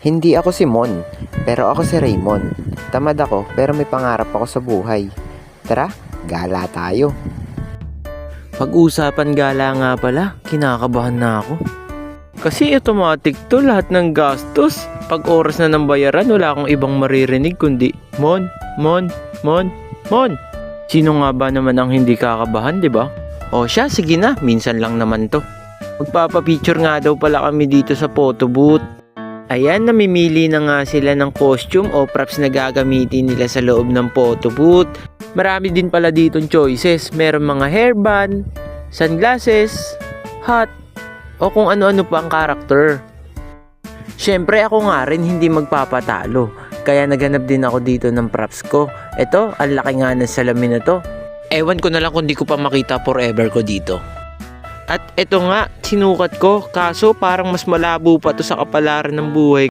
Hindi ako si Mon, pero ako si Raymond. Tamad ako, pero may pangarap ako sa buhay. Tara, gala tayo. Pag-usapan gala nga pala, kinakabahan na ako. Kasi automatic to lahat ng gastos. Pag oras na ng bayaran, wala akong ibang maririnig kundi Mon, Mon, Mon, Mon. Sino nga ba naman ang hindi kakabahan, di ba? O siya, sige na, minsan lang naman to. Magpapapicture nga daw pala kami dito sa photo booth. Ayan, namimili na nga sila ng costume o props na gagamitin nila sa loob ng photo booth. Marami din pala ditong choices. Meron mga hairband, sunglasses, hat, o kung ano-ano pa ang karakter. Siyempre ako nga rin hindi magpapatalo. Kaya naghanap din ako dito ng props ko. Eto, ang laki nga ng salamin na to. Ewan ko na lang kung di ko pa makita forever ko dito. At eto nga, sinukat ko. Kaso parang mas malabo pa to sa kapalaran ng buhay.